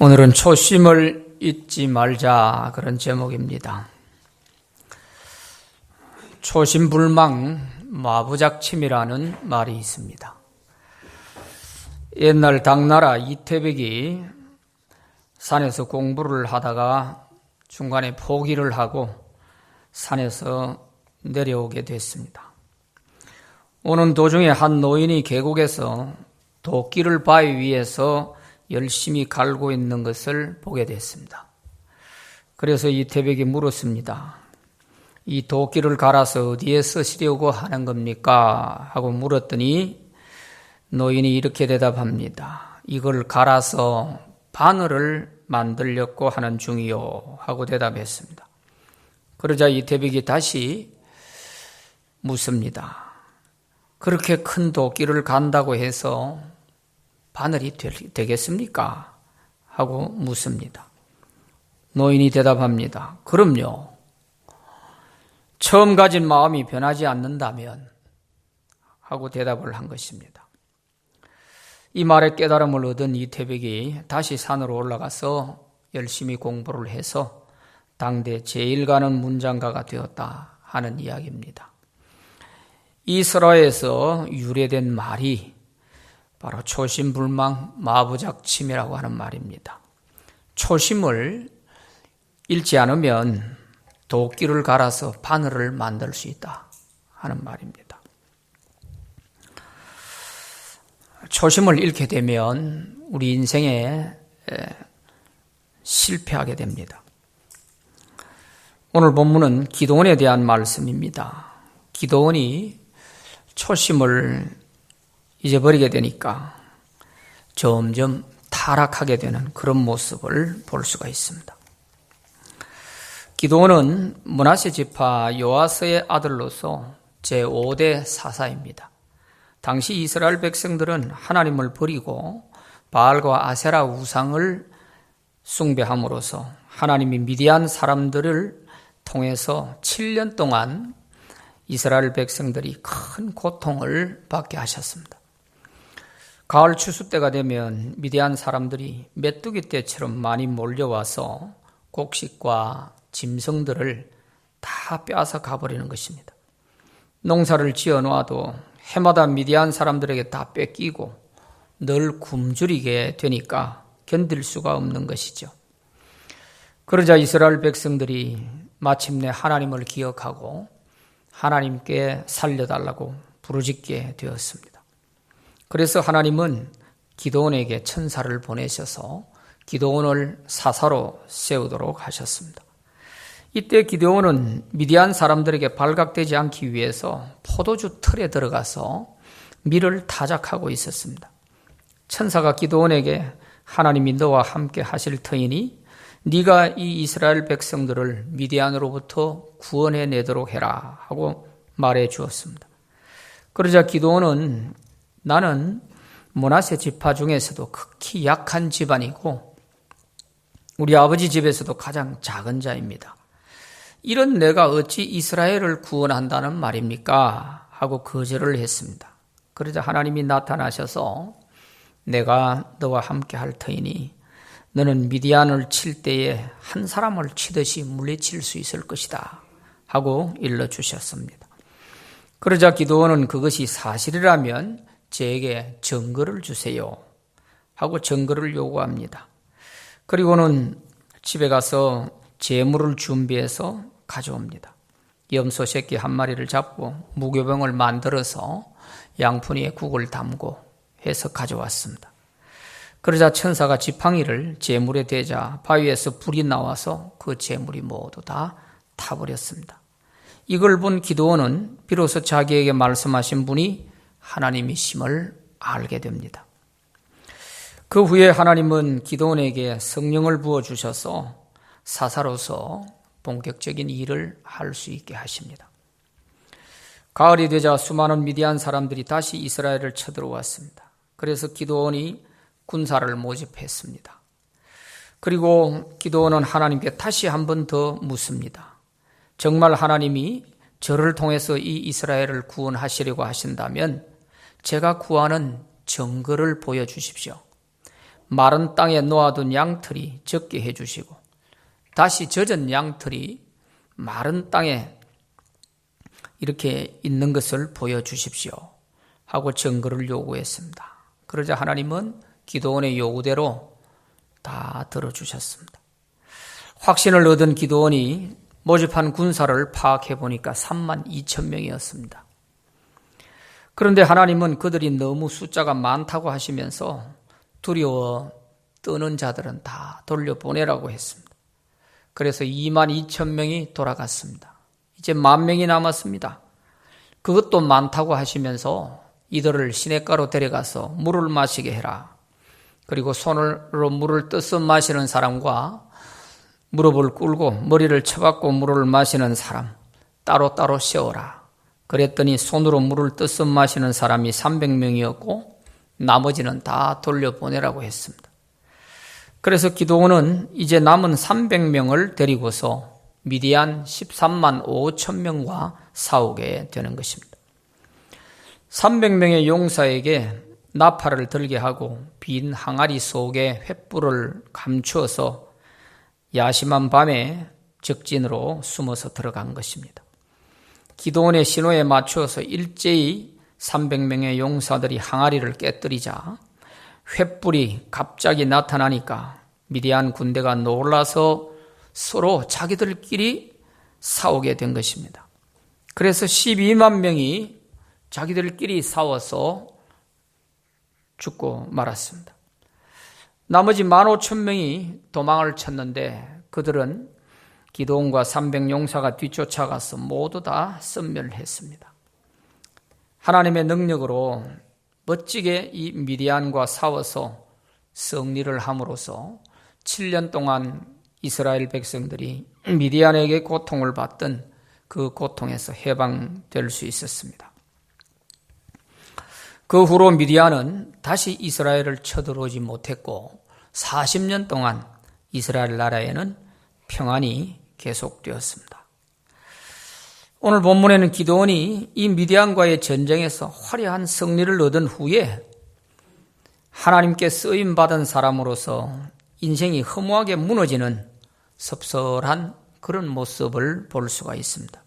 오늘은 초심을 잊지 말자, 그런 제목입니다. 초심불망 마부작침이라는 말이 있습니다. 옛날 당나라 이태백이 산에서 공부를 하다가 중간에 포기를 하고 산에서 내려오게 됐습니다. 오는 도중에 한 노인이 계곡에서 도끼를 바위 위에서 열심히 갈고 있는 것을 보게 됐습니다. 그래서 이태백이 물었습니다. 이 도끼를 갈아서 어디에 쓰시려고 하는 겁니까? 하고 물었더니 노인이 이렇게 대답합니다. 이걸 갈아서 바늘을 만들려고 하는 중이요, 하고 대답했습니다. 그러자 이태백이 다시 묻습니다. 그렇게 큰 도끼를 간다고 해서 바늘이 되겠습니까? 하고 묻습니다. 노인이 대답합니다. 그럼요. 처음 가진 마음이 변하지 않는다면, 하고 대답을 한 것입니다. 이 말에 깨달음을 얻은 이태백이 다시 산으로 올라가서 열심히 공부를 해서 당대 제일 가는 문장가가 되었다 하는 이야기입니다. 이 설화에서 유래된 말이 바로 초심불망 마부작침이라고 하는 말입니다. 초심을 잃지 않으면 도끼를 갈아서 바늘을 만들 수 있다 하는 말입니다. 초심을 잃게 되면 우리 인생에 실패하게 됩니다. 오늘 본문은 기드온에 대한 말씀입니다. 기드온이 초심을 잊어버리게 되니까 점점 타락하게 되는 그런 모습을 볼 수가 있습니다. 기드온은 므낫세 지파 요아스의 아들로서 제5대 사사입니다. 당시 이스라엘 백성들은 하나님을 버리고 바알과 아세라 우상을 숭배함으로써 하나님이 미디안 사람들을 통해서 7년 동안 이스라엘 백성들이 큰 고통을 받게 하셨습니다. 가을 추수 때가 되면 미디안 사람들이 메뚜기 떼처럼 많이 몰려와서 곡식과 짐승들을 다 빼앗아 가버리는 것입니다. 농사를 지어 놓아도 해마다 미디안 사람들에게 다 뺏기고 늘 굶주리게 되니까 견딜 수가 없는 것이죠. 그러자 이스라엘 백성들이 마침내 하나님을 기억하고 하나님께 살려달라고 부르짖게 되었습니다. 그래서 하나님은 기드온에게 천사를 보내셔서 기드온을 사사로 세우도록 하셨습니다. 이때 기드온은 미디안 사람들에게 발각되지 않기 위해서 포도주 틀에 들어가서 밀을 타작하고 있었습니다. 천사가 기드온에게 하나님이 너와 함께 하실 터이니 네가 이 이스라엘 백성들을 미디안으로부터 구원해내도록 해라 하고 말해 주었습니다. 그러자 기드온은 나는 므낫세 지파 중에서도 극히 약한 집안이고 우리 아버지 집에서도 가장 작은 자입니다. 이런 내가 어찌 이스라엘을 구원한다는 말입니까? 하고 거절을 했습니다. 그러자 하나님이 나타나셔서 내가 너와 함께 할 터이니 너는 미디안을 칠 때에 한 사람을 치듯이 물리칠 수 있을 것이다 하고 일러주셨습니다. 그러자 기드온은 그것이 사실이라면 제게 증거를 주세요 하고 증거를 요구합니다. 그리고는 집에 가서 제물을 준비해서 가져옵니다. 염소 새끼 한 마리를 잡고 무교병을 만들어서 양푼위에 국을 담고 해서 가져왔습니다. 그러자 천사가 지팡이를 제물에 대자 바위에서 불이 나와서 그 제물이 모두 다 타버렸습니다. 이걸 본 기드온은 비로소 자기에게 말씀하신 분이 하나님이심을 알게 됩니다. 그 후에 하나님은 기드온에게 성령을 부어주셔서 사사로서 본격적인 일을 할 수 있게 하십니다. 가을이 되자 수많은 미디안 사람들이 다시 이스라엘을 쳐들어왔습니다. 그래서 기드온이 군사를 모집했습니다. 그리고 기드온은 하나님께 다시 한 번 더 묻습니다. 정말 하나님이 저를 통해서 이 이스라엘을 구원하시려고 하신다면 제가 구하는 증거를 보여주십시오. 마른 땅에 놓아둔 양털이 적게 해주시고 다시 젖은 양털이 마른 땅에 이렇게 있는 것을 보여주십시오 하고 증거를 요구했습니다. 그러자 하나님은 기드온의 요구대로 다 들어주셨습니다. 확신을 얻은 기드온이 모집한 군사를 파악해 보니까 32,000명이었습니다. 그런데 하나님은 그들이 너무 숫자가 많다고 하시면서 두려워 떠는 자들은 다 돌려보내라고 했습니다. 그래서 22,000명이 돌아갔습니다. 이제 10,000명이 남았습니다. 그것도 많다고 하시면서 이들을 시냇가로 데려가서 물을 마시게 해라. 그리고 손으로 물을 떠서 마시는 사람과 무릎을 꿇고 머리를 쳐박고 물을 마시는 사람 따로따로 세워라. 그랬더니 손으로 물을 떠서 마시는 사람이 300명이었고 나머지는 다 돌려보내라고 했습니다. 그래서 기드온은 이제 남은 300명을 데리고서 미디안 13만 5천 명과 싸우게 되는 것입니다. 300명의 용사에게 나팔을 들게 하고 빈 항아리 속에 횃불을 감추어서 야심한 밤에 적진으로 숨어서 들어간 것입니다. 기드온의 신호에 맞추어서 일제히 300명의 용사들이 항아리를 깨뜨리자 횃불이 갑자기 나타나니까 미디안 군대가 놀라서 서로 자기들끼리 싸우게 된 것입니다. 그래서 12만 명이 자기들끼리 싸워서 죽고 말았습니다. 나머지 15,000명이 도망을 쳤는데 그들은 기드온과 300용사가 뒤쫓아가서 모두 다 섬멸했습니다. 하나님의 능력으로 멋지게 이 미디안과 싸워서 승리를 함으로써 7년 동안 이스라엘 백성들이 미디안에게 고통을 받던 그 고통에서 해방될 수 있었습니다. 그 후로 미디안은 다시 이스라엘을 쳐들어오지 못했고 40년 동안 이스라엘 나라에는 평안이 계속되었습니다. 오늘 본문에는 기드온이 이 미디안과의 전쟁에서 화려한 승리를 얻은 후에 하나님께 쓰임받은 사람으로서 인생이 허무하게 무너지는 섭섭한 그런 모습을 볼 수가 있습니다.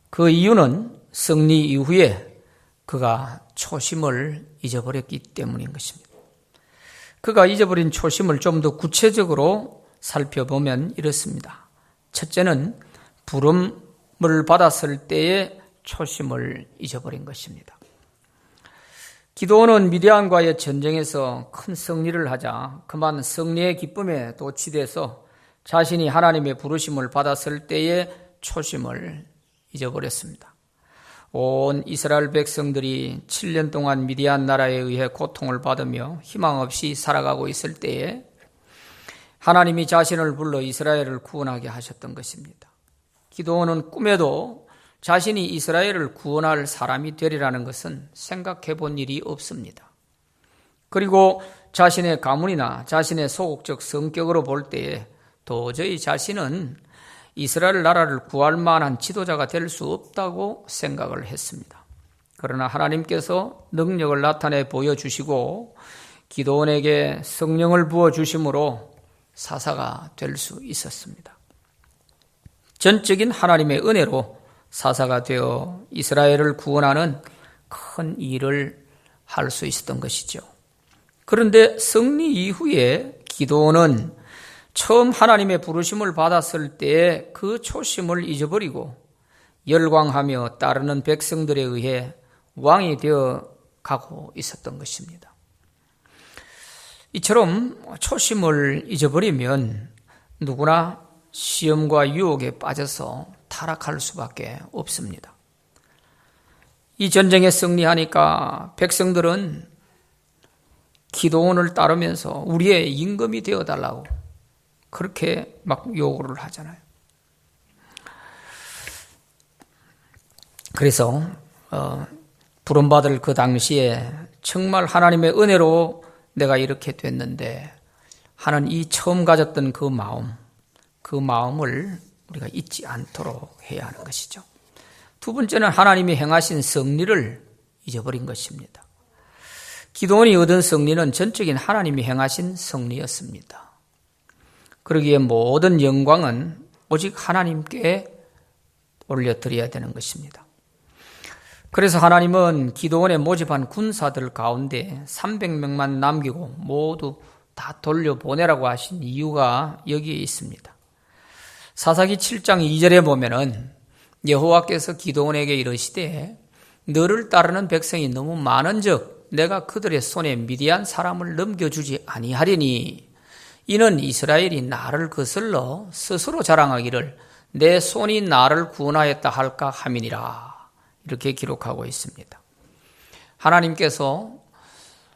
그 이유는 승리 이후에 그가 초심을 잊어버렸기 때문인 것입니다. 그가 잊어버린 초심을 좀 더 구체적으로 살펴보면 이렇습니다. 첫째는 부름을 받았을 때의 초심을 잊어버린 것입니다. 기드온은 미디안과의 전쟁에서 큰 승리를 하자 그만 승리의 기쁨에 도취돼서 자신이 하나님의 부르심을 받았을 때의 초심을 잊어버렸습니다. 온 이스라엘 백성들이 7년 동안 미디안 나라에 의해 고통을 받으며 희망 없이 살아가고 있을 때에 하나님이 자신을 불러 이스라엘을 구원하게 하셨던 것입니다. 기드온은 꿈에도 자신이 이스라엘을 구원할 사람이 되리라는 것은 생각해 본 일이 없습니다. 그리고 자신의 가문이나 자신의 소극적 성격으로 볼 때에 도저히 자신은 이스라엘 나라를 구할 만한 지도자가 될 수 없다고 생각을 했습니다. 그러나 하나님께서 능력을 나타내 보여주시고 기드온에게 성령을 부어주심으로 사사가 될 수 있었습니다. 전적인 하나님의 은혜로 사사가 되어 이스라엘을 구원하는 큰 일을 할 수 있었던 것이죠. 그런데 승리 이후에 기드온은 처음 하나님의 부르심을 받았을 때의 그 초심을 잊어버리고 열광하며 따르는 백성들에 의해 왕이 되어 가고 있었던 것입니다. 이처럼 초심을 잊어버리면 누구나 시험과 유혹에 빠져서 타락할 수밖에 없습니다. 이 전쟁에 승리하니까 백성들은 기드온을 따르면서 우리의 임금이 되어달라고 그렇게 막 요구를 하잖아요. 그래서 부름받을 그 당시에 정말 하나님의 은혜로 내가 이렇게 됐는데 하는 이 처음 가졌던 그 마음을 우리가 잊지 않도록 해야 하는 것이죠. 두 번째는 하나님이 행하신 승리를 잊어버린 것입니다. 기드온이 얻은 승리는 전적인 하나님이 행하신 승리였습니다. 그러기에 모든 영광은 오직 하나님께 올려드려야 되는 것입니다. 그래서 하나님은 기드온에 모집한 군사들 가운데 300명만 남기고 모두 다 돌려보내라고 하신 이유가 여기에 있습니다. 사사기 7장 2절에 보면은 여호와께서 기드온에게 이르시되 너를 따르는 백성이 너무 많은즉 내가 그들의 손에 미디안 사람을 넘겨주지 아니하리니 이는 이스라엘이 나를 거슬러 스스로 자랑하기를 내 손이 나를 구원하였다 할까 함이니라. 이렇게 기록하고 있습니다. 하나님께서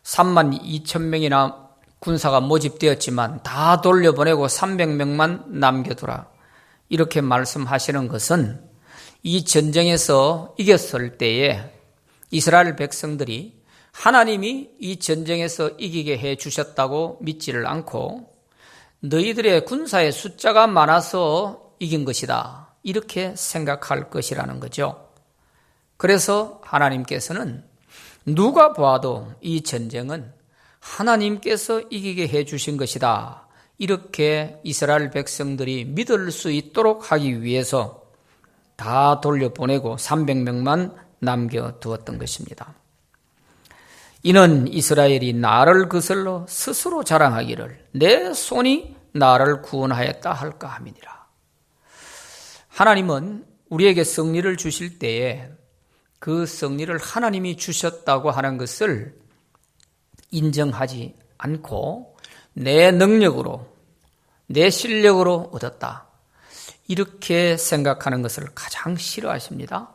3만 2천 명이나 군사가 모집되었지만 다 돌려보내고 300명만 남겨두라. 이렇게 말씀하시는 것은 이 전쟁에서 이겼을 때에 이스라엘 백성들이 하나님이 이 전쟁에서 이기게 해 주셨다고 믿지를 않고 너희들의 군사의 숫자가 많아서 이긴 것이다. 이렇게 생각할 것이라는 거죠. 그래서 하나님께서는 누가 봐도 이 전쟁은 하나님께서 이기게 해 주신 것이다. 이렇게 이스라엘 백성들이 믿을 수 있도록 하기 위해서 다 돌려보내고 300명만 남겨두었던 것입니다. 이는 이스라엘이 나를 거슬러 스스로 자랑하기를 내 손이 나를 구원하였다 할까 함이니라. 하나님은 우리에게 승리를 주실 때에 그 승리를 하나님이 주셨다고 하는 것을 인정하지 않고 내 능력으로, 내 실력으로 얻었다. 이렇게 생각하는 것을 가장 싫어하십니다.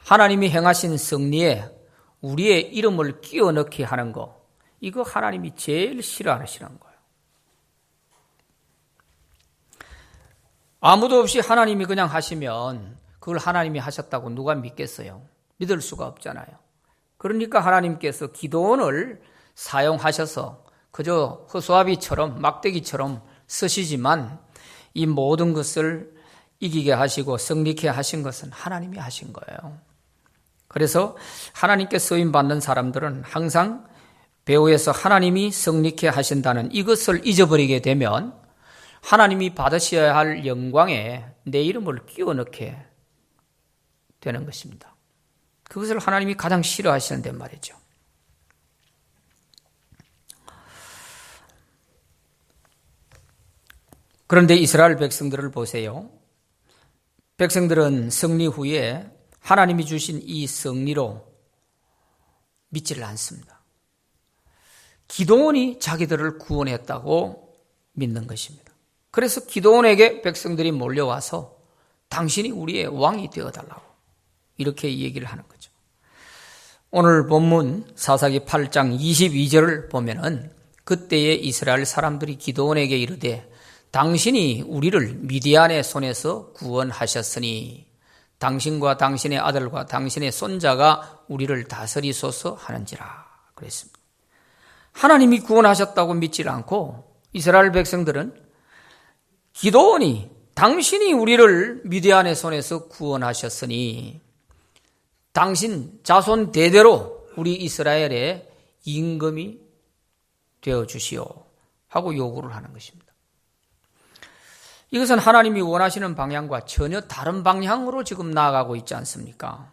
하나님이 행하신 승리에 우리의 이름을 끼워 넣게 하는 거, 이거 하나님이 제일 싫어하시는 거예요. 아무도 없이 하나님이 그냥 하시면 그걸 하나님이 하셨다고 누가 믿겠어요? 믿을 수가 없잖아요. 그러니까 하나님께서 기드온을 사용하셔서 그저 허수아비처럼 막대기처럼 쓰시지만 이 모든 것을 이기게 하시고 승리케 하신 것은 하나님이 하신 거예요. 그래서 하나님께 쓰임받는 사람들은 항상 배후에서 하나님이 승리케 하신다는 이것을 잊어버리게 되면 하나님이 받으셔야 할 영광에 내 이름을 끼워 넣게 되는 것입니다. 그것을 하나님이 가장 싫어하시는데 말이죠. 그런데 이스라엘 백성들을 보세요. 백성들은 승리 후에 하나님이 주신 이 승리로 믿지를 않습니다. 기드온이 자기들을 구원했다고 믿는 것입니다. 그래서 기드온에게 백성들이 몰려와서 당신이 우리의 왕이 되어달라고 이렇게 얘기를 하는 거죠. 오늘 본문 사사기 8장 22절을 보면은 그때에 이스라엘 사람들이 기드온에게 이르되 당신이 우리를 미디안의 손에서 구원하셨으니 당신과 당신의 아들과 당신의 손자가 우리를 다스리소서 하는지라 그랬습니다. 하나님이 구원하셨다고 믿지 않고 이스라엘 백성들은 기드온이 당신이 우리를 미디안의 손에서 구원하셨으니 당신 자손 대대로 우리 이스라엘의 임금이 되어주시오 하고 요구를 하는 것입니다. 이것은 하나님이 원하시는 방향과 전혀 다른 방향으로 지금 나아가고 있지 않습니까?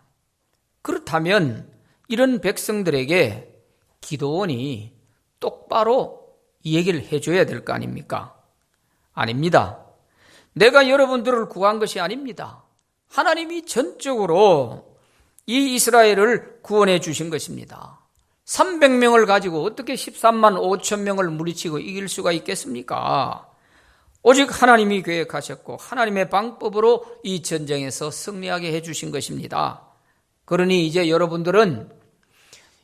그렇다면 이런 백성들에게 기드온이 똑바로 이 얘기를 해줘야 될 거 아닙니까? 아닙니다. 내가 여러분들을 구한 것이 아닙니다. 하나님이 전적으로 이 이스라엘을 구원해 주신 것입니다. 300명을 가지고 어떻게 13만 5천 명을 물리치고 이길 수가 있겠습니까? 오직 하나님이 계획하셨고 하나님의 방법으로 이 전쟁에서 승리하게 해주신 것입니다. 그러니 이제 여러분들은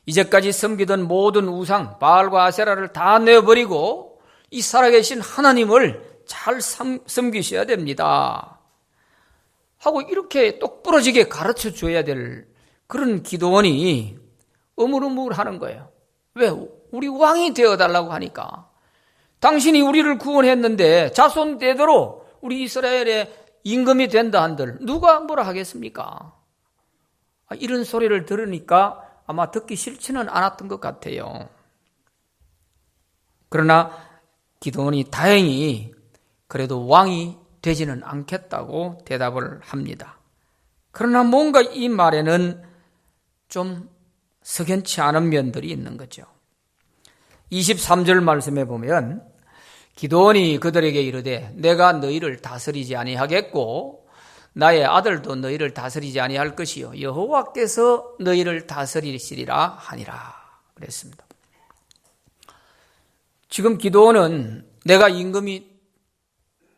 이제까지 섬기던 모든 우상, 바알과 아세라를 다 내버리고 이 살아계신 하나님을 잘 섬기셔야 됩니다. 하고 이렇게 똑부러지게 가르쳐 줘야 될 그런 기드온이 어물어물하는 거예요. 왜? 우리 왕이 되어달라고 하니까. 당신이 우리를 구원했는데 자손 대대로 우리 이스라엘의 임금이 된다 한들 누가 뭐라 하겠습니까? 이런 소리를 들으니까 아마 듣기 싫지는 않았던 것 같아요. 그러나 기드온이 다행히 그래도 왕이 되지는 않겠다고 대답을 합니다. 그러나 뭔가 이 말에는 좀 석연치 않은 면들이 있는 거죠. 23절 말씀에 보면 기드온이 그들에게 이르되 내가 너희를 다스리지 아니하겠고 나의 아들도 너희를 다스리지 아니할 것이요 여호와께서 너희를 다스리시리라 하니라 그랬습니다. 지금 기드온은 내가 임금이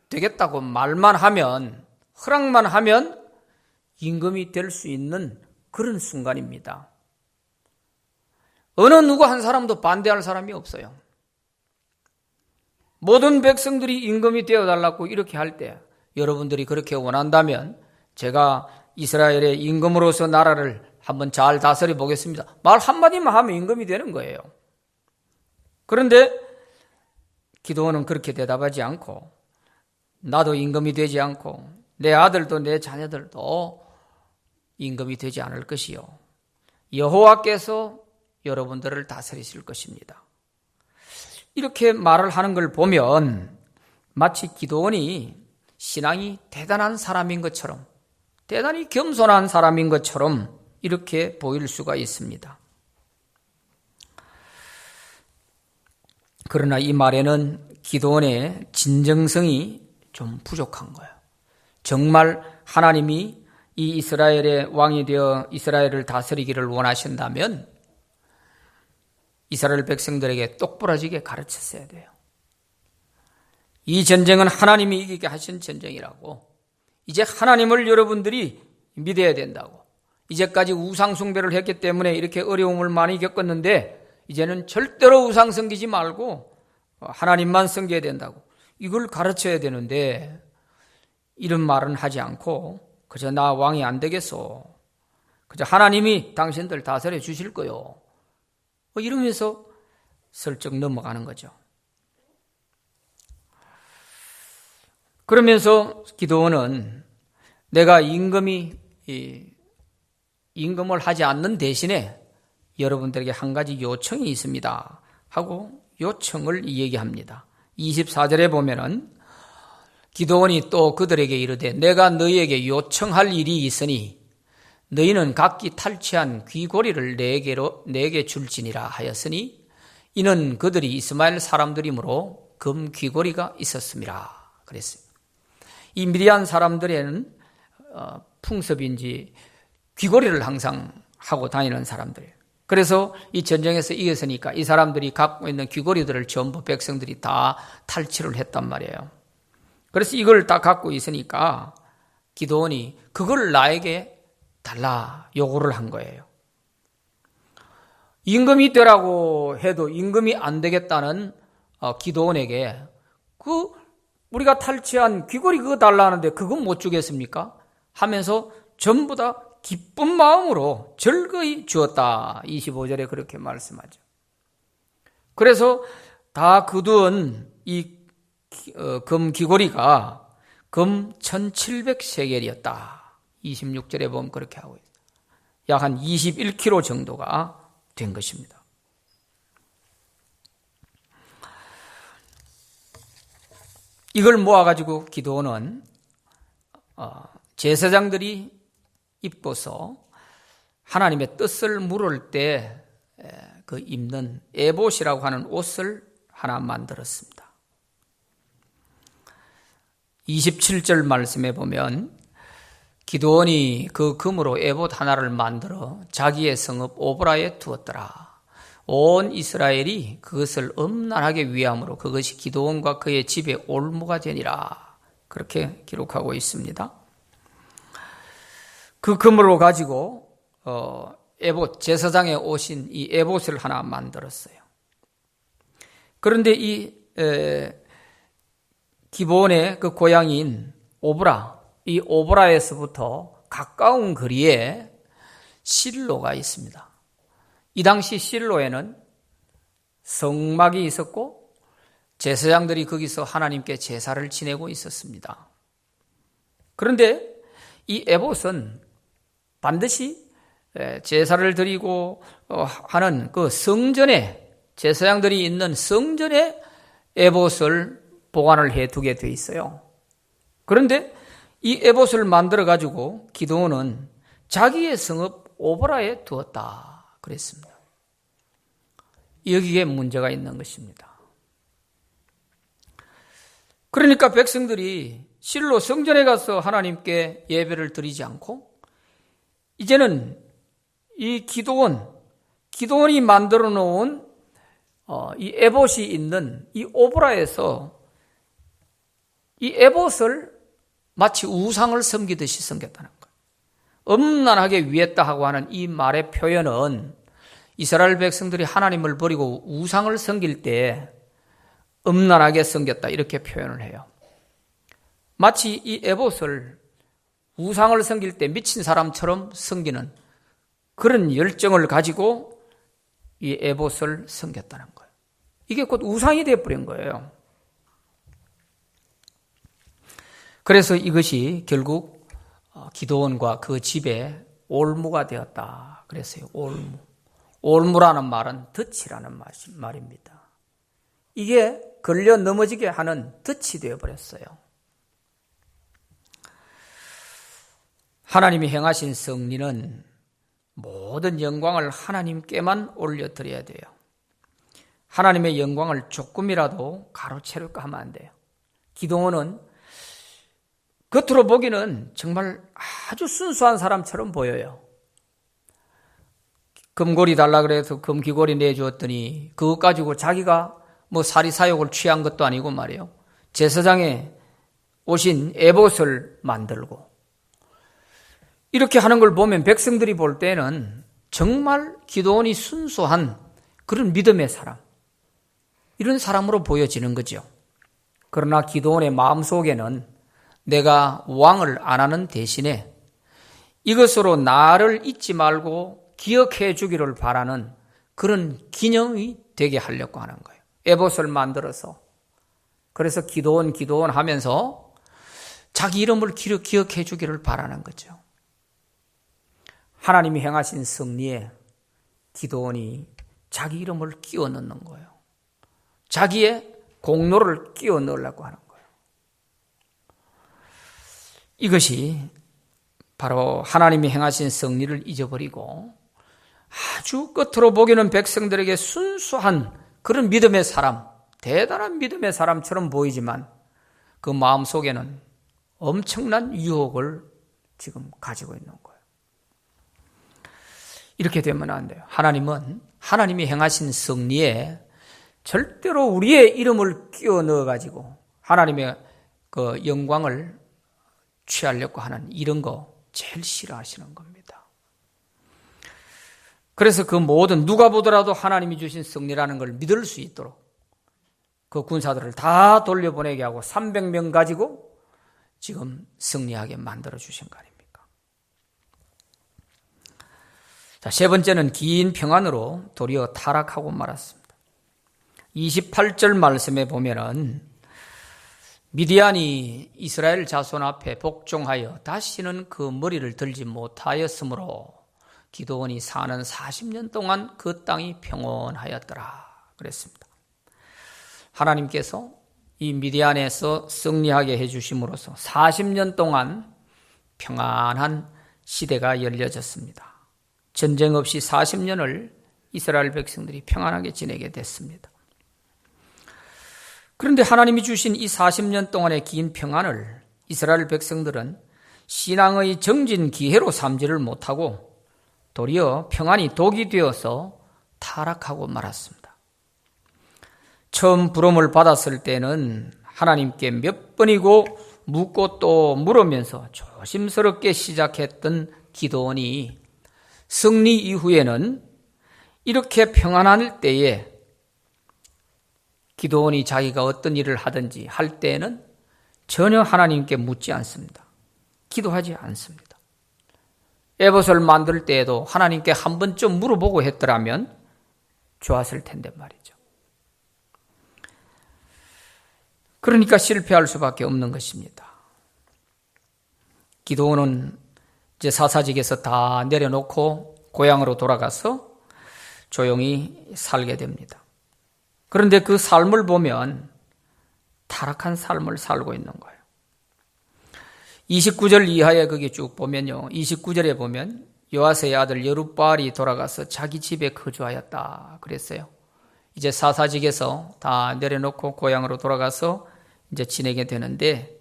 되겠다고 말만 하면, 허락만 하면 임금이 될 수 있는 그런 순간입니다. 어느 누구 한 사람도 반대할 사람이 없어요. 모든 백성들이 임금이 되어달라고 이렇게 할 때 여러분들이 그렇게 원한다면 제가 이스라엘의 임금으로서 나라를 한번 잘 다스려 보겠습니다. 말 한마디만 하면 임금이 되는 거예요. 그런데 기드온은 그렇게 대답하지 않고 나도 임금이 되지 않고 내 아들도 내 자녀들도 임금이 되지 않을 것이요 여호와께서 여러분들을 다스리실 것입니다. 이렇게 말을 하는 걸 보면 마치 기드온이 신앙이 대단한 사람인 것처럼 대단히 겸손한 사람인 것처럼 이렇게 보일 수가 있습니다. 그러나 이 말에는 기드온의 진정성이 좀 부족한 거예요. 정말 하나님이 이 이스라엘의 왕이 되어 이스라엘을 다스리기를 원하신다면 이스라엘 백성들에게 똑부러지게 가르쳤어야 돼요. 이 전쟁은 하나님이 이기게 하신 전쟁이라고, 이제 하나님을 여러분들이 믿어야 된다고, 이제까지 우상 숭배를 했기 때문에 이렇게 어려움을 많이 겪었는데 이제는 절대로 우상 섬기지 말고 하나님만 섬겨야 된다고, 이걸 가르쳐야 되는데 이런 말은 하지 않고 그저 나 왕이 안 되겠어, 그저 하나님이 당신들 다스려 주실 거요, 이러면서 슬쩍 넘어가는 거죠. 그러면서 기드온은 내가 임금을 하지 않는 대신에 여러분들에게 한 가지 요청이 있습니다 하고 요청을 얘기합니다. 24절에 보면은 기드온이 또 그들에게 이르되 내가 너희에게 요청할 일이 있으니 너희는 각기 탈취한 귀고리를 내게 줄지니라 하였으니 이는 그들이 이스마엘 사람들이므로 금 귀고리가 있었습니다 그랬어요. 이 미디안 사람들에는 풍습인지 귀고리를 항상 하고 다니는 사람들이에요. 그래서 이 전쟁에서 이겼으니까 이 사람들이 갖고 있는 귀고리들을 전부 백성들이 다 탈취를 했단 말이에요. 그래서 이걸 다 갖고 있으니까 기드온이 그걸 나에게 달라 요구를 한 거예요. 임금이 되라고 해도 임금이 안 되겠다는 기드온에게 우리가 탈취한 귀고리 그거 달라는데 그건 못 주겠습니까? 하면서 전부 다 기쁜 마음으로 즐거이 주었다. 25절에 그렇게 말씀하죠. 그래서 다 거둔 이 금 귀고리가 금 1700세겔이었다. 26절에 보면 그렇게 하고 있어요. 약 한 21kg 정도가 된 것입니다. 이걸 모아가지고 기드온은 제사장들이 입고서 하나님의 뜻을 물을 때 그 입는 에봇이라고 하는 옷을 하나 만들었습니다. 27절 말씀에 보면 기드온이 그 금으로 에봇 하나를 만들어 자기의 성읍 오브라에 두었더라. 온 이스라엘이 그것을 엄란하게 위함으로 그것이 기드온과 그의 집에 올무가 되니라. 그렇게 기록하고 있습니다. 그 금으로 가지고 에봇, 제사장의 옷인 이 에봇을 하나 만들었어요. 그런데 이 기브온의 그 고향인 오브라, 이 오브라에서부터 가까운 거리에 실로가 있습니다. 이 당시 실로에는 성막이 있었고 제사장들이 거기서 하나님께 제사를 지내고 있었습니다. 그런데 이 에봇은 반드시 제사를 드리고 하는 그 성전에, 제사장들이 있는 성전에 에봇을 보관을 해두게 돼 있어요. 그런데 이 에봇을 만들어 가지고 기드온은 자기의 성읍 오보라에 두었다 그랬습니다. 여기에 문제가 있는 것입니다. 그러니까 백성들이 실로 성전에 가서 하나님께 예배를 드리지 않고 이제는 이 기드온이 만들어 놓은 이 에봇이 있는 이 오보라에서 이 에봇을 마치 우상을 섬기듯이 섬겼다는 거예요. 음란하게 위했다 하고 하는 이 말의 표현은 이스라엘 백성들이 하나님을 버리고 우상을 섬길 때 음란하게 섬겼다 이렇게 표현을 해요. 마치 이 에봇을 우상을 섬길 때 미친 사람처럼 섬기는 그런 열정을 가지고 이 에봇을 섬겼다는 거예요. 이게 곧 우상이 되어버린 거예요. 그래서 이것이 결국 기드온과 그 집에 올무가 되었다 그랬어요. 올무. 올무라는 말은 덫이라는 말입니다. 이게 걸려 넘어지게 하는 덫이 되어버렸어요. 하나님이 행하신 섭리는 모든 영광을 하나님께만 올려드려야 돼요. 하나님의 영광을 조금이라도 가로채울까 하면 안 돼요. 기드온은 겉으로 보기는 정말 아주 순수한 사람처럼 보여요. 금고리 달라 그래서 금귀고리 내주었더니 그것 가지고 자기가 뭐 사리사욕을 취한 것도 아니고 말이에요. 제사장에 오신 에봇을 만들고 이렇게 하는 걸 보면 백성들이 볼 때는 정말 기드온이 순수한 그런 믿음의 사람, 이런 사람으로 보여지는 거죠. 그러나 기드온의 마음속에는 내가 왕을 안 하는 대신에 이것으로 나를 잊지 말고 기억해 주기를 바라는 그런 기념이 되게 하려고 하는 거예요. 에봇을 만들어서. 그래서 기드온 하면서 자기 이름을 기억해 주기를 바라는 거죠. 하나님이 행하신 섭리에 기드온이 자기 이름을 끼워 넣는 거예요. 자기의 공로를 끼워 넣으려고 하는 거예요. 이것이 바로 하나님이 행하신 섭리를 잊어버리고 아주 끝으로 보기는 백성들에게 순수한 그런 믿음의 사람, 대단한 믿음의 사람처럼 보이지만 그 마음속에는 엄청난 유혹을 지금 가지고 있는 거예요. 이렇게 되면 안 돼요. 하나님은 하나님이 행하신 섭리에 절대로 우리의 이름을 끼워 넣어가지고 하나님의 그 영광을 취하려고 하는 이런 거 제일 싫어하시는 겁니다. 그래서 그 모든 누가 보더라도 하나님이 주신 승리라는 걸 믿을 수 있도록 그 군사들을 다 돌려보내게 하고 300명 가지고 지금 승리하게 만들어 주신 거 아닙니까? 자, 세 번째는 긴 평안으로 도리어 타락하고 말았습니다. 28절 말씀에 보면은 미디안이 이스라엘 자손 앞에 복종하여 다시는 그 머리를 들지 못하였으므로 기드온이 사는 40년 동안 그 땅이 평온하였더라 그랬습니다. 하나님께서 이 미디안에서 승리하게 해주심으로써 40년 동안 평안한 시대가 열려졌습니다. 전쟁 없이 40년을 이스라엘 백성들이 평안하게 지내게 됐습니다. 그런데 하나님이 주신 이 40년 동안의 긴 평안을 이스라엘 백성들은 신앙의 정진 기회로 삼지를 못하고 도리어 평안이 독이 되어서 타락하고 말았습니다. 처음 부름을 받았을 때는 하나님께 몇 번이고 묻고 또 물으면서 조심스럽게 시작했던 기드온이 승리 이후에는 이렇게 평안할 때에 기드온이 자기가 어떤 일을 하든지 할 때에는 전혀 하나님께 묻지 않습니다. 기도하지 않습니다. 에봇을 만들 때에도 하나님께 한 번쯤 물어보고 했더라면 좋았을 텐데 말이죠. 그러니까 실패할 수밖에 없는 것입니다. 기드온은 이제 사사직에서 다 내려놓고 고향으로 돌아가서 조용히 살게 됩니다. 그런데 그 삶을 보면 타락한 삶을 살고 있는 거예요. 29절 이하에 거기 쭉 보면요. 29절에 보면 요아스의 아들 여룹바알이 돌아가서 자기 집에 거주하였다 그랬어요. 이제 사사직에서 다 내려놓고 고향으로 돌아가서 이제 지내게 되는데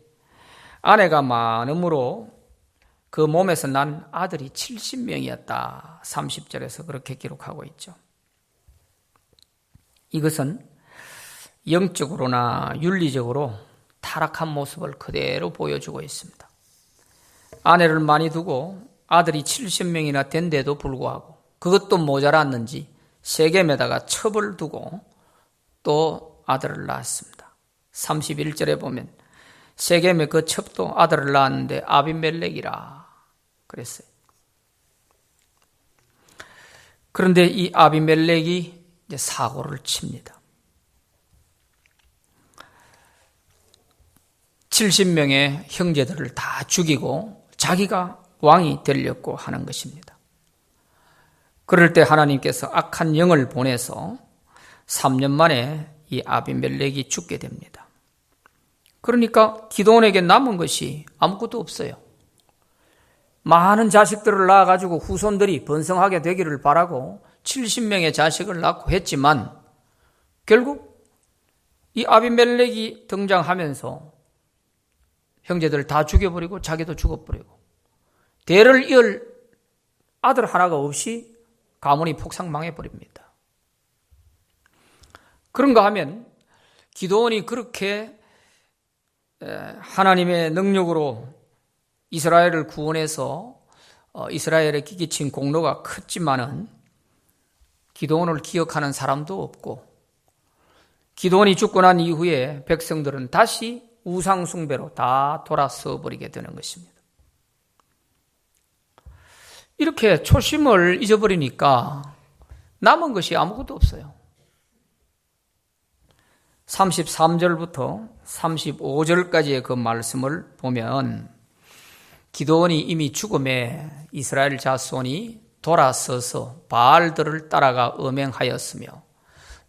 아내가 많음으로 그 몸에서 난 아들이 70명이었다. 30절에서 그렇게 기록하고 있죠. 이것은 영적으로나 윤리적으로 타락한 모습을 그대로 보여주고 있습니다. 아내를 많이 두고 아들이 70명이나 된데도 불구하고 그것도 모자랐는지 세겜에다가 첩을 두고 또 아들을 낳았습니다. 31절에 보면 세겜의 그 첩도 아들을 낳았는데 아비멜렉이라 그랬어요. 그런데 이 아비멜렉이 이제 사고를 칩니다. 70명의 형제들을 다 죽이고 자기가 왕이 되려고 하는 것입니다. 그럴 때 하나님께서 악한 영을 보내서 3년 만에 이 아비멜렉이 죽게 됩니다. 그러니까 기드온에게 남은 것이 아무것도 없어요. 많은 자식들을 낳아가지고 후손들이 번성하게 되기를 바라고 70명의 자식을 낳고 했지만 결국 이 아비멜렉이 등장하면서 형제들 다 죽여버리고 자기도 죽어버리고 대를 이을 아들 하나가 없이 가문이 폭삭망해버립니다. 그런가 하면 기드온이 그렇게 하나님의 능력으로 이스라엘을 구원해서 이스라엘에 끼친 공로가 컸지만은 기드온을 기억하는 사람도 없고 기드온이 죽고 난 이후에 백성들은 다시 우상 숭배로 다 돌아서 버리게 되는 것입니다. 이렇게 초심을 잊어버리니까 남은 것이 아무것도 없어요. 33절부터 35절까지의 그 말씀을 보면 기드온이 이미 죽음에 이스라엘 자손이 돌아서서 바알들을 따라가 음행하였으며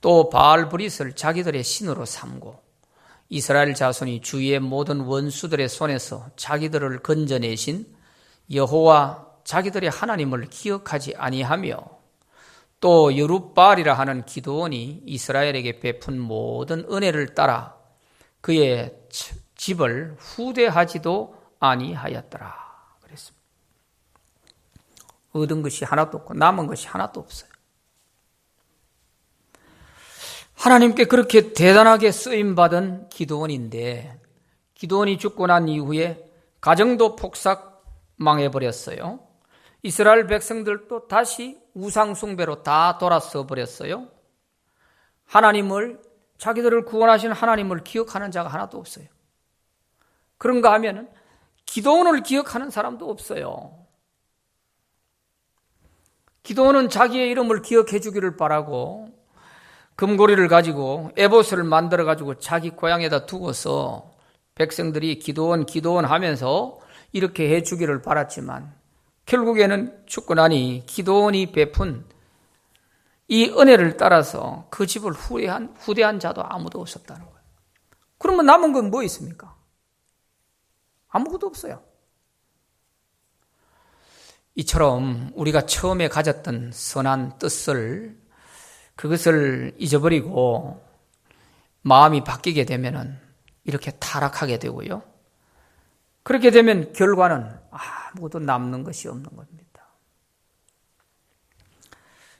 또 바알브릿을 자기들의 신으로 삼고 이스라엘 자손이 주위의 모든 원수들의 손에서 자기들을 건져내신 여호와 자기들의 하나님을 기억하지 아니하며 또 여룹바알이라 하는 기드온이 이스라엘에게 베푼 모든 은혜를 따라 그의 집을 후대하지도 아니하였더라 그랬습니다. 얻은 것이 하나도 없고 남은 것이 하나도 없어요. 하나님께 그렇게 대단하게 쓰임받은 기드온인데 기드온이 죽고 난 이후에 가정도 폭삭 망해버렸어요. 이스라엘 백성들도 다시 우상숭배로 다 돌아서 버렸어요. 하나님을 자기들을 구원하신 하나님을 기억하는 자가 하나도 없어요. 그런가 하면 기드온을 기억하는 사람도 없어요. 기드온은 자기의 이름을 기억해 주기를 바라고 금고리를 가지고 에봇을 만들어 가지고 자기 고향에다 두고서 백성들이 기드온 하면서 이렇게 해 주기를 바랐지만 결국에는 죽고 나니 기드온이 베푼 이 은혜를 따라서 그 집을 후대한 자도 아무도 없었다는 거예요. 그러면 남은 건 뭐 있습니까? 아무것도 없어요. 이처럼 우리가 처음에 가졌던 선한 뜻을 그것을 잊어버리고 마음이 바뀌게 되면은 이렇게 타락하게 되고요. 그렇게 되면 결과는 아무것도 남는 것이 없는 겁니다.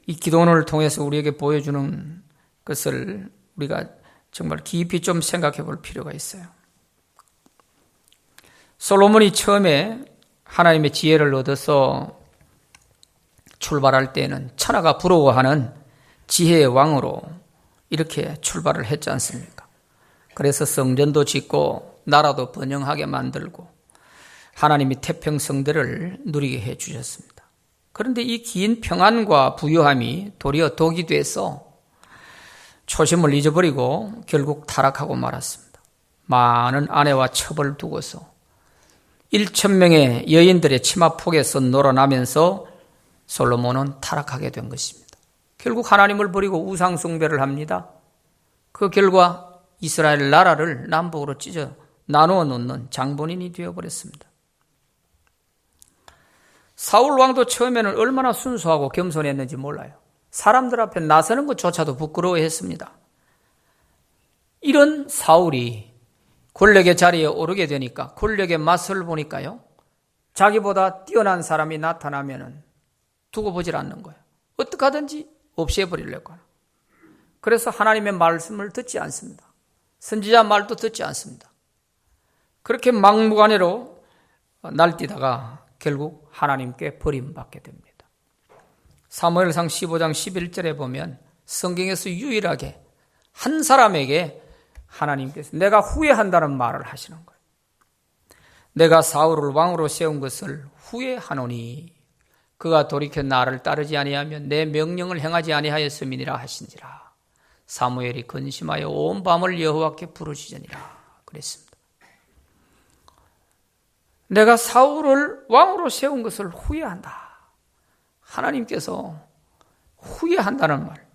이 기도원을 통해서 우리에게 보여주는 것을 우리가 정말 깊이 좀 생각해 볼 필요가 있어요. 솔로몬이 처음에 하나님의 지혜를 얻어서 출발할 때는 천하가 부러워하는 지혜의 왕으로 이렇게 출발을 했지 않습니까? 그래서 성전도 짓고 나라도 번영하게 만들고 하나님이 태평성대를 누리게 해주셨습니다. 그런데 이 긴 평안과 부유함이 도리어 독이 돼서 초심을 잊어버리고 결국 타락하고 말았습니다. 많은 아내와 첩을 두고서 1,000명의 여인들의 치마폭에서 놀아나면서 솔로몬은 타락하게 된 것입니다. 결국 하나님을 버리고 우상 숭배를 합니다. 그 결과 이스라엘 나라를 남북으로 찢어 나누어 놓는 장본인이 되어버렸습니다. 사울 왕도 처음에는 얼마나 순수하고 겸손했는지 몰라요. 사람들 앞에 나서는 것조차도 부끄러워했습니다. 이런 사울이 권력의 자리에 오르게 되니까 권력의 맛을 보니까요, 자기보다 뛰어난 사람이 나타나면은 두고 보질 않는 거예요. 어떻게 하든지 없애버리려고 하는. 그래서 하나님의 말씀을 듣지 않습니다. 선지자 말도 듣지 않습니다. 그렇게 막무가내로 날뛰다가 결국 하나님께 버림받게 됩니다. 사무엘상 15장 11절에 보면 성경에서 유일하게 한 사람에게 하나님께서 내가 후회한다는 말을 하시는 거예요. 내가 사울을 왕으로 세운 것을 후회하노니 그가 돌이켜 나를 따르지 아니하면 내 명령을 행하지 아니하였음이니라 하신지라. 사무엘이 근심하여 온 밤을 여호와께 부르짖으니라 그랬습니다. 내가 사울을 왕으로 세운 것을 후회한다. 하나님께서 후회한다는 말,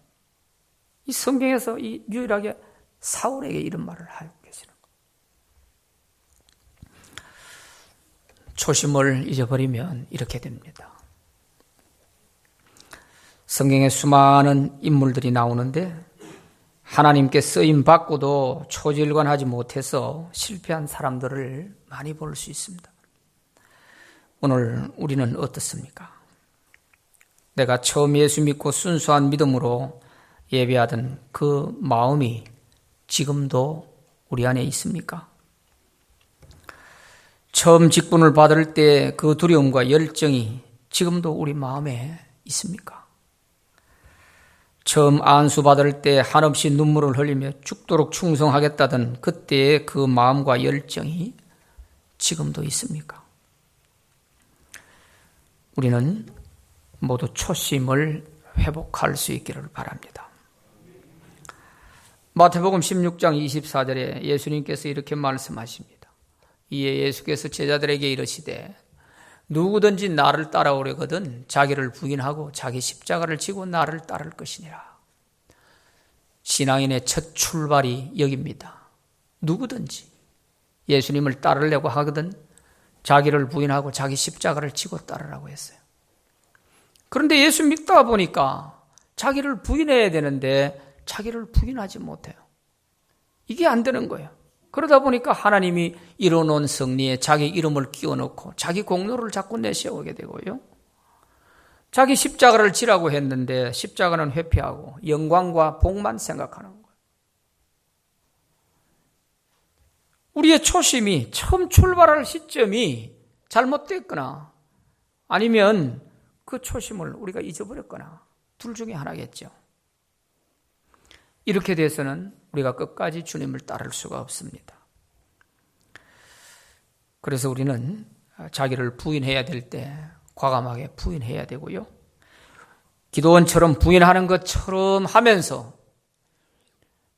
이 성경에서 이 유일하게 사울에게 이런 말을 하고 계시는 거예요. 초심을 잊어버리면 이렇게 됩니다. 성경에 수많은 인물들이 나오는데 하나님께 쓰임 받고도 초질관하지 못해서 실패한 사람들을 많이 볼 수 있습니다. 오늘 우리는 어떻습니까? 내가 처음 예수 믿고 순수한 믿음으로 예배하던 그 마음이 지금도 우리 안에 있습니까? 처음 직분을 받을 때 그 두려움과 열정이 지금도 우리 마음에 있습니까? 처음 안수 받을 때 한없이 눈물을 흘리며 죽도록 충성하겠다던 그때의 그 마음과 열정이 지금도 있습니까? 우리는 모두 초심을 회복할 수 있기를 바랍니다. 마태복음 16장 24절에 예수님께서 이렇게 말씀하십니다. 이에 예수께서 제자들에게 이르시되 누구든지 나를 따라오려거든 자기를 부인하고 자기 십자가를 지고 나를 따를 것이니라. 신앙인의 첫 출발이 여기입니다. 누구든지 예수님을 따르려고 하거든 자기를 부인하고 자기 십자가를 지고 따르라고 했어요. 그런데 예수 믿다 보니까 자기를 부인해야 되는데 자기를 부인하지 못해요. 이게 안 되는 거예요. 그러다 보니까 하나님이 이뤄놓은 승리에 자기 이름을 끼워넣고 자기 공로를 자꾸 내세우게 되고요. 자기 십자가를 지라고 했는데 십자가는 회피하고 영광과 복만 생각하는 거예요. 우리의 초심이 처음 출발할 시점이 잘못됐거나 아니면 그 초심을 우리가 잊어버렸거나 둘 중에 하나겠죠. 이렇게 돼서는 우리가 끝까지 주님을 따를 수가 없습니다. 그래서 우리는 자기를 부인해야 될 때 과감하게 부인해야 되고요. 기도원처럼 부인하는 것처럼 하면서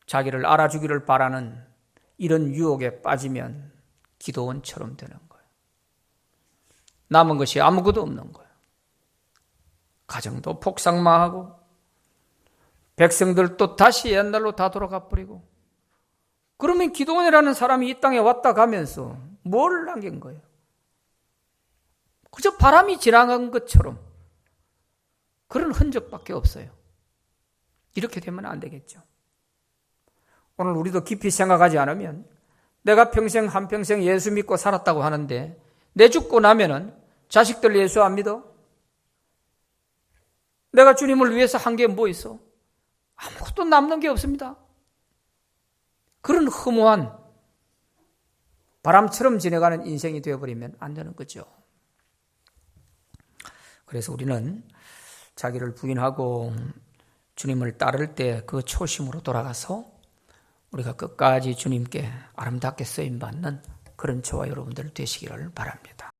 자기를 알아주기를 바라는 이런 유혹에 빠지면 기도원처럼 되는 거예요. 남은 것이 아무것도 없는 거예요. 가정도 폭삭망하고 백성들도 다시 옛날로 다 돌아가 버리고 그러면 기도원이라는 사람이 이 땅에 왔다 가면서 뭘 남긴 거예요? 그저 바람이 지나간 것처럼 그런 흔적밖에 없어요. 이렇게 되면 안 되겠죠. 오늘 우리도 깊이 생각하지 않으면 내가 평생 한평생 예수 믿고 살았다고 하는데 내 죽고 나면은 자식들 예수 안 믿어? 내가 주님을 위해서 한 게 뭐 있어? 아무것도 남는 게 없습니다. 그런 허무한 바람처럼 지나가는 인생이 되어버리면 안 되는 거죠. 그래서 우리는 자기를 부인하고 주님을 따를 때 그 초심으로 돌아가서 우리가 끝까지 주님께 아름답게 쓰임받는 그런 저와 여러분들 되시기를 바랍니다.